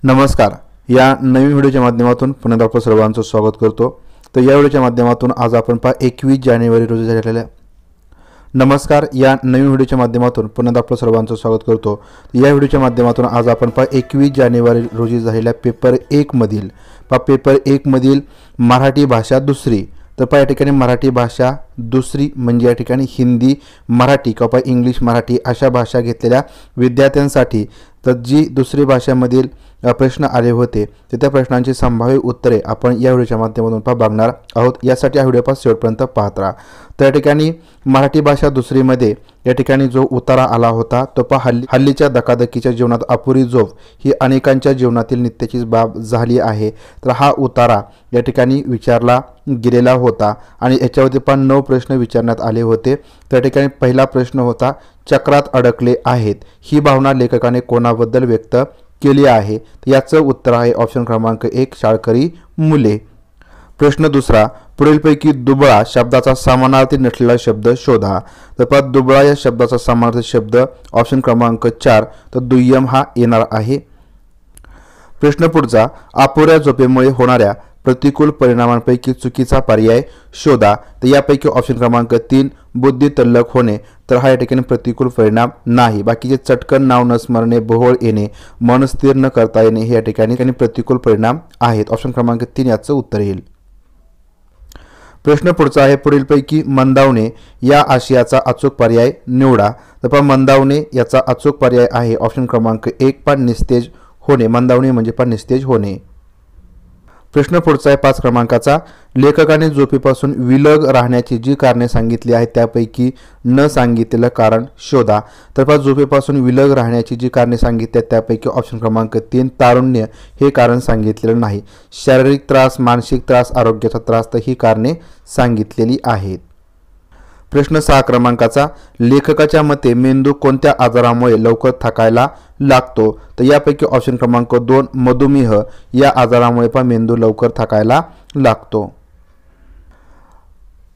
नमस्कार. या नवीन व्हिडिओच्या माध्यमातून पुन्हा आपलं सर्वांचं स्वागत करतो. तर या व्हिडिओच्या माध्यमातून आज आपण 21 जानेवारी रोजी झालेल्या नमस्कार या नवीन व्हिडिओच्या माध्यमातून पुन्हा आपलं सर्वांचं स्वागत करतो. या व्हिडिओच्या माध्यमातून आज आपण 21 जानेवारी रोजी झालेल्या पेपर 1 मधील मराठी भाषा दुसरी. तर या ठिकाणी मराठी भाषा दुसरी म्हणजे या ठिकाणी हिंदी मराठी किंवा इंग्लिश मराठी अशा भाषा घेतलेल्या विद्यार्थ्यांसाठी तर जी दुसरी भाषेमधील प्रश्न आले होते तर त्या प्रश्नांची संभाव्य उत्तरे आपण या व्हिडिओच्या माध्यमातून बघणार आहोत. यासाठी हा व्हिडिओ शेवटपर्यंत पाहत राहा. तर या ठिकाणी मराठी भाषा दुसरीमध्ये या ठिकाणी जो उतारा आला होता तो हल्लीच्या धकाधकीच्या जीवनात अपुरी झोप ही अनेकांच्या जीवनातील नित्याची बाब झाली आहे. तर हा उतारा या ठिकाणी विचारला गेलेला होता आणि याच्यावरती 9 प्रश्न विचारण्यात आले होते. त्या ठिकाणी पहिला प्रश्न होता, चक्रात अडकले आहेत ही भावना लेखकाने कोणाबद्दल व्यक्त केली आहे. तर याचं उत्तर आहे ऑप्शन क्रमांक 1 शाळकरी मुले. प्रश्न दुसरा, पुढीलपैकी दुबळा शब्दाचा समानार्थी नसलेला शब्द शोधा. तर दुबळा या शब्दाचा समानार्थी शब्द ऑप्शन क्रमांक 4 तर दुय्यम हा येणार आहे. प्रश्न पुढचा, अपुऱ्या झोपेमुळे होणाऱ्या प्रतिकूल परिणामांपैकी चुकीचा पर्याय शोधा. तर यापैकी ऑप्शन क्रमांक 3 बुद्धी तल्लख होणे तर हा या ठिकाणी प्रतिकूल परिणाम नाही. बाकीचे चटकन नाव न स्मरणे, बोहळ येणे, मन स्थिर न करता येणे हे या ठिकाणी प्रतिकूल परिणाम आहेत. ऑप्शन क्रमांक 3 याचं उत्तर येईल. प्रश्न पुढचा आहे, पुढीलपैकी मंदावणे या आशयाचा अचूक पर्याय निवडा. तर मंदावणे याचा अचूक पर्याय आहे ऑप्शन क्रमांक 1 निस्तेज होणे. मंदावणे म्हणजे निस्तेज होणे. प्रश्न पुढचा आहे 5 क्रमांकाचा, लेखकाने झोपेपासून विलग राहण्याची जी कारणे सांगितली आहेत त्यापैकी न सांगितलेलं कारण शोधा. तर झोपेपासून विलग राहण्याची जी कारणे सांगितली आहेत त्यापैकी ऑप्शन क्रमांक 3 तारुण्य हे कारण सांगितलेलं नाही. शारीरिक त्रास, मानसिक त्रास, आरोग्याचा त्रास तर ही कारणे सांगितलेली आहेत. प्रश्न 6 क्रमांकाचा, लेखकाच्या मते मेंदू कोणत्या आजारामुळे लवकर थकायला लागतो. तर यापैकी ऑप्शन क्रमांक 2 मधुमेह या आजारामुळे मेंदू लवकर थकायला लागतो.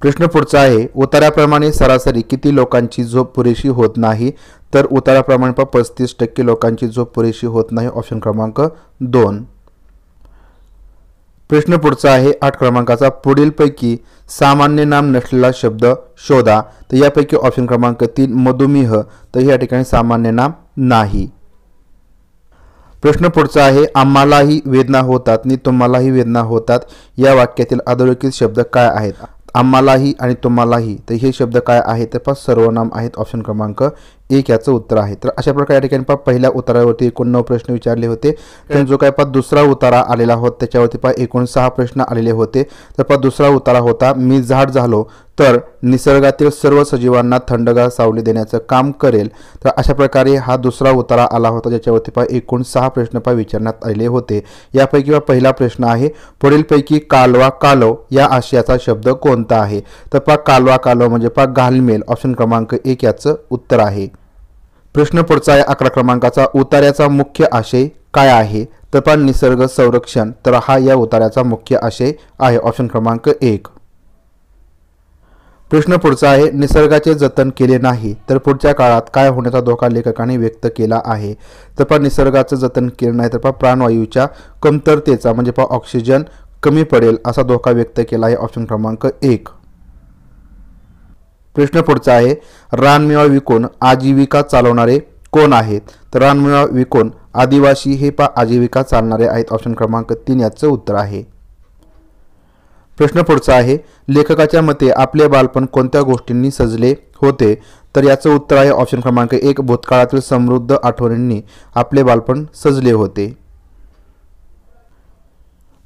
प्रश्न पुढचा आहे, उताराप्रमाणे सरासरी किती लोकांची झोप पुरेशी होत नाही. तर उताराप्रमाणे 35% लोकांची झोप पुरेशी होत नाही. ऑप्शन क्रमांक 2. प्रश्न पुढचा आहे 8 क्रमांकाचा, पुढीलपैकी सामान्य नाम नसलेला शब्द शोधा. तर यापैकी ऑप्शन क्रमांक 3 मधुमेह तर या ठिकाणी सामान्य नाम नाही. प्रश्न पुढचा आहे, आम्हालाही वेदना होतात आणि तुम्हालाही वेदना होतात या वाक्यातील अधोरेखित शब्द काय आहेत. आम्हालाही आणि तुम्हालाही तर हे शब्द काय आहेत तर सर्वनाम आहेत. ऑप्शन क्रमांक 1 याचं उत्तर आहे. तर अशा प्रकारे या ठिकाणी पहिल्या उतारावरती एकूण 9 प्रश्न विचारले होते. जो काय दुसरा उतारा आलेला होता त्याच्यावरती एकूण 6 प्रश्न आलेले होते. तर दुसरा उतारा होता, मी झाड झालो तर निसर्गातील सर्व सजीवांना थंडगार सावली देण्याचं काम करेल. तर अशा प्रकारे हा दुसरा उतारा आला होता ज्याच्यावरती एकूण 6 प्रश्न विचारण्यात आलेले होते. यापैकी पहिला प्रश्न आहे, पुढीलपैकी कालवा कालव या आशयाचा शब्द कोणता आहे. तर कालवा कालव म्हणजे घालमेल. ऑप्शन क्रमांक 1 याचं उत्तर आहे. प्रश्न पुढचा आहे 11 क्रमांकाचा, उतार्याचा मुख्य आशय काय आहे. तर निसर्ग संरक्षण तर हा या उतार्याचा मुख्य आशय आहे. ऑप्शन क्रमांक 1. प्रश्न पुढचा आहे, निसर्गाचे जतन केले नाही तर पुढच्या काळात काय होण्याचा धोका लेखकाने व्यक्त केला आहे. तर निसर्गाचं जतन केलं नाही तर प्राणवायूच्या कमतरतेचा म्हणजे ऑक्सिजन कमी पडेल असा धोका व्यक्त केला आहे. ऑप्शन क्रमांक 1. प्रश्न पुढचा आहे, रानमेवा विकून आजीविका चालवणारे कोण आहेत. तर रानमेवा विकून आदिवासी हे आजीविका चालणारे आहेत. ऑप्शन क्रमांक 3 याचं उत्तर आहे. प्रश्न पुढचा आहे, लेखकाच्या मते आपले बालपण कोणत्या गोष्टींनी सजले होते. तर याचं उत्तर आहे ऑप्शन क्रमांक 1 भूतकाळातील समृद्ध आठवणींनी आपले बालपण सजले होते.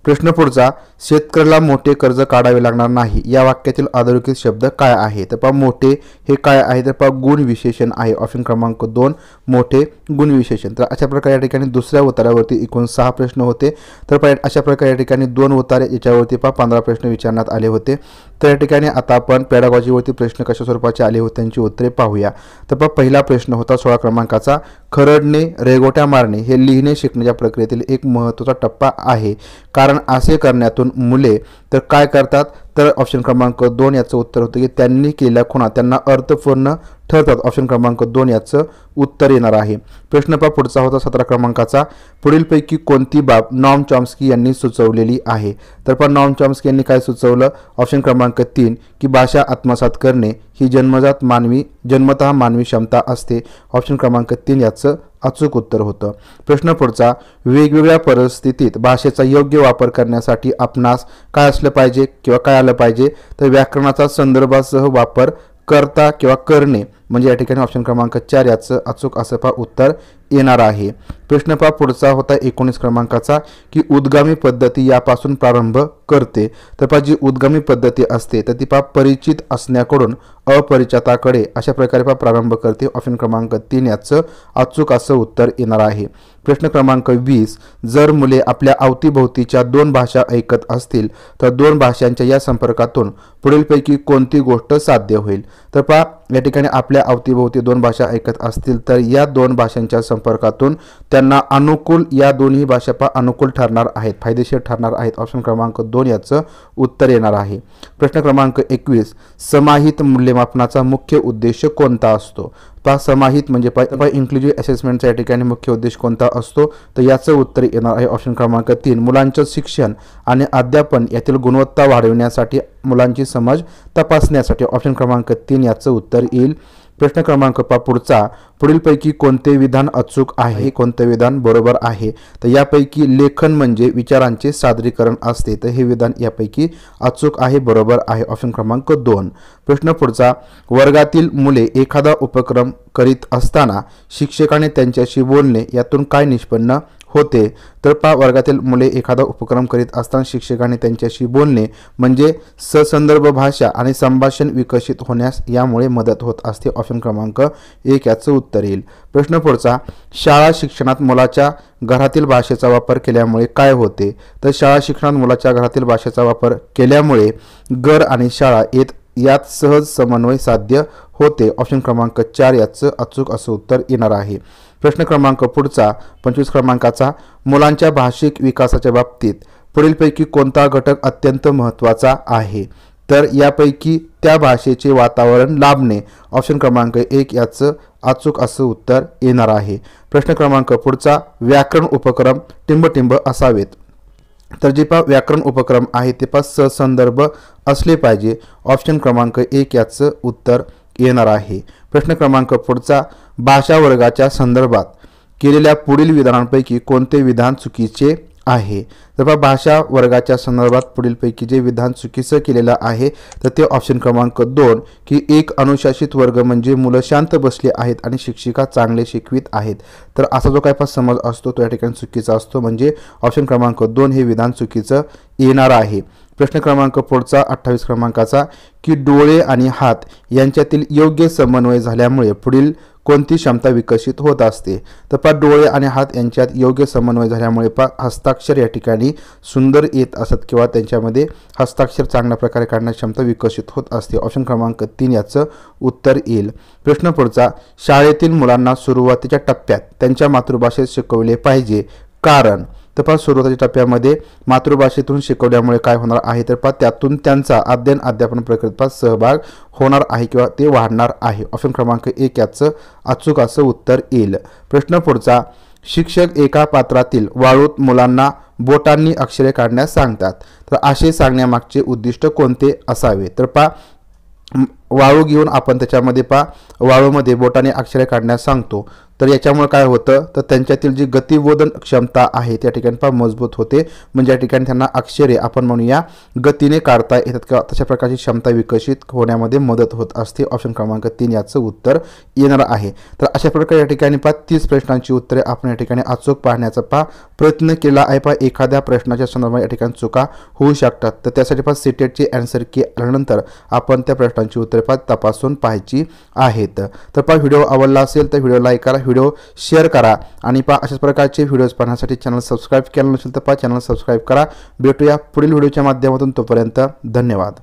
प्रश्न पुढचा, शेतकऱ्याला मोठे कर्ज काढावे लागणार नाही या वाक्यातील अधोरेखित शब्द काय आहे. तर मोठे हे काय आहे तर गुण विशेषण आहे. ऑप्शन क्रमांक 2 मोठे गुण विशेषण. तर अशा प्रकारे या ठिकाणी दुसऱ्या उतारावरती एकूण 6 प्रश्न होते. तर अशा प्रकारे या ठिकाणी 2 उतारे याच्यावरती 15 प्रश्न विचारण्यात आले होते. तर या ठिकाणी आता आपण पेडागॉजीवरती प्रश्न कशा स्वरूपाचे आले होते त्यांची उत्तरे पाहूया. तर पहिला प्रश्न होता 16 क्रमांकाचा, खरडणे रेघोट्या मारणे हे लिहिणे शिकण्याच्या प्रक्रियेतील एक महत्त्वाचा टप्पा आहे. कारण असे करण्यातून मुले तर काय करतात तर ऑप्शन क्रमांक 2 याचं उत्तर होतं की त्यांनी केलेल्या खुणा त्यांना अर्थपूर्ण ठरतात। ऑप्शन क्रमांक 2 याचं उत्तर येणार आहे। प्रश्न पहा पुढचा होता 17 क्रमांकाचा, पुढीलपैकी कोणती बाब नॉम चॉम्स्की यांनी सुचवलेली आहे? तर पण नॉम चॉम्स्की यांनी काय सुचवलं? ऑप्शन क्रमांक 3 की भाषा आत्मसात करणे ही जन्मतः मानवी क्षमता असते। ऑप्शन क्रमांक 3 याचं अचूक उत्तर होतं। प्रश्न पुढचा, वेगवेगळ्या परिस्थितीत भाषेचा योग्य वापर करण्यासाठी आपणास काय असलं पाहिजे किंवा काय आलं पाहिजे? तर व्याकरणाचा संदर्भासह वापर करता किंवा करणे म्हणजे या ठिकाणी ऑप्शन क्रमांक 4 याचं अचूक असं पहा उत्तर येणार आहे। प्रश्न पहा पुढचा होता 19 क्रमांकाचा की उद्गामी पद्धती यापासून प्रारंभ करते। तर पहा जी उद्गामी पद्धती असते तर ती पहा परिचित असण्याकडून अपरिचिताकडे अशा प्रकारे पहा प्रारंभ करते। ऑप्शन क्रमांक 3 याचं अचूक असं उत्तर येणार आहे। प्रश्न क्रमांक 20, जर मुले आपल्या अवतीभोवतीच्या 2 भाषा ऐकत असतील तर 2 भाषांच्या या संपर्कातून पुढीलपैकी कोणती गोष्ट साध्य होईल? तर पहा या ठिकाणी आपल्या अवतीभोवती 2 भाषा ऐकत असतील तर या 2 भाषांच्या संपर्कातून त्यांना अनुकूल या दोन्ही भाषा पहा अनुकूल ठरणार आहेत, फायदेशीर ठरणार आहेत। ऑप्शन क्रमांक 2 याचं उत्तर येणार आहे। प्रश्न क्रमांक 21, समाहित मूल्यमापनाचा मुख्य उद्देश कोणता असतो? पहा समाहित म्हणजे पहा इन्क्लुझिव्ह असेसमेंटचा या ठिकाणी मुख्य उद्देश कोणता असतो? तर याचं उत्तर येणार आहे ऑप्शन क्रमांक 3, मुलांचं शिक्षण आणि अध्यापन यातील गुणवत्ता वाढविण्यासाठी, मुलांची समज तपासण्यासाठी। ऑप्शन क्रमांक 3 याचं उत्तर येईल। प्रश्न क्रमांक पुढचा, पुढीलपैकी कोणते विधान अचूक आहे, कोणते विधान बरोबर आहे? तर यापैकी लेखन म्हणजे विचारांचे सादरीकरण असते, तर हे विधान यापैकी अचूक आहे, बरोबर आहे। ऑप्शन क्रमांक 2। प्रश्न पुढचा, वर्गातील मुले एखादा उपक्रम करीत असताना शिक्षकाने त्यांच्याशी बोलणे यातून काय निष्पन्न होते? तर पहा वर्गातील मुले एखादा उपक्रम करीत असताना शिक्षकाने त्यांच्याशी बोलणे म्हणजे ससंदर्भ भाषा आणि संभाषण विकसित होण्यास यामुळे मदत होत असते। ऑप्शन क्रमांक 1 याचं उत्तर येईल। प्रश्न पुढचा, शाळा शिक्षणात मुलाच्या घरातील भाषेचा वापर केल्यामुळे काय होते? तर शाळा शिक्षणात मुलाच्या घरातील भाषेचा वापर केल्यामुळे घर आणि शाळा यात सहज समन्वय साध्य होते। ऑप्शन क्रमांक 4 याचं अचूक असं उत्तर येणार आहे। प्रश्न क्रमांक पुढचा 25 क्रमांकाचा, मुलांच्या भाषिक विकासाच्या बाबतीत पुढीलपैकी कोणता घटक अत्यंत महत्त्वाचा आहे? तर यापैकी त्या भाषेचे वातावरण लाभणे। ऑप्शन क्रमांक 1 याचं अचूक असं उत्तर येणार आहे। प्रश्न क्रमांक पुढचा, व्याकरण उपक्रम टिंबटिंब असावेत। तर जे पहा व्याकरण उपक्रम आहे ते पहा ससंदर्भ असले पाहिजे। ऑप्शन क्रमांक 1 याचं उत्तर येणार आहे। प्रश्न क्रमांक पुढचा, भाषा वर्गाच्या संदर्भात केलेल्या पुढील विधानांपैकी कोणते विधान चुकीचे आहे? तर पहा भाषा वर्गाच्या संदर्भात पुढीलपैकी जे विधान चुकीचं केलेलं आहे तर ते ऑप्शन क्रमांक 2 की एक अनुशासित वर्ग म्हणजे मुलं शांत बसले आहेत आणि शिक्षिका चांगले शिकवित आहेत। तर असा जो काय समज असतो तो या ठिकाणी चुकीचा असतो, म्हणजे ऑप्शन क्रमांक 2 हे विधान चुकीचं येणार आहे। प्रश्न क्रमांक पुढचा 28 क्रमांकाचा की डोळे आणि हात यांच्यातील योग्य समन्वय झाल्यामुळे पुढील कोणती क्षमता विकसित होत असते? तर पहा डोळे आणि हात यांच्यात योग्य समन्वय झाल्यामुळे पहा हस्ताक्षर या ठिकाणी सुंदर येत असत किंवा त्यांच्यामध्ये हस्ताक्षर चांगल्या प्रकारे काढण्याची क्षमता विकसित होत असते। ऑप्शन क्रमांक 3 याचं उत्तर येईल। प्रश्न पुढचा, शाळेतील मुलांना सुरुवातीच्या टप्प्यात त्यांच्या मातृभाषेत शिकवले पाहिजे, कारण? तर पहा सुरुवातीच्या टप्प्यामध्ये मातृभाषेतून शिकवल्यामुळे काय होणार आहे? तर पहा त्यातून त्यांचा अध्ययन प्रक्रियेत सहभाग होणार आहे किंवा ते वाढणार आहे। ऑप्शन क्रमांक 1 याचं अचूक असं उत्तर येईल। प्रश्न पुढचा, शिक्षक एका पात्रातील वाळूत मुलांना बोटांनी अक्षरे काढण्यास सांगतात, तर असे सांगण्यामागचे उद्दिष्ट कोणते असावे? तर पहा वाळू घेऊन आपण त्याच्यामध्ये वाळूमध्ये बोटाने अक्षरे काढण्यास सांगतो, तर याच्यामुळे काय होतं तर त्यांच्यातील जी गतिबोधन क्षमता आहे त्या ठिकाणी मजबूत होते, म्हणजे या ठिकाणी त्यांना अक्षरे आपण म्हणूया गतीने काढता येतात किंवा तशा प्रकारची क्षमता विकसित होण्यामध्ये मदत होत असते। ऑप्शन क्रमांक 3 याचं उत्तर येणार आहे। तर अशा प्रकारे या ठिकाणी 30 प्रश्नांची उत्तरे आपण या ठिकाणी अचूक पाहण्याचा प्रयत्न केला आहे। एखाद्या प्रश्नाच्या संदर्भात या ठिकाणी चुका होऊ शकतात, तर त्यासाठी सीटेटची आन्सर की आल्यानंतर आपण त्या प्रश्नांची उत्तरे तपासून पाहायची आहेत। तर व्हिडिओ आवडला असेल तर व्हिडिओ लाईक करा, व्हिडिओ शेअर करा आणि अशाच प्रकारचे व्हिडिओज पाहण्यासाठी चॅनल सबस्क्राईब केलं नसेल तर चॅनल सबस्क्राईब करा। भेटूया पुढील व्हिडिओच्या माध्यमातून, तोपर्यंत धन्यवाद।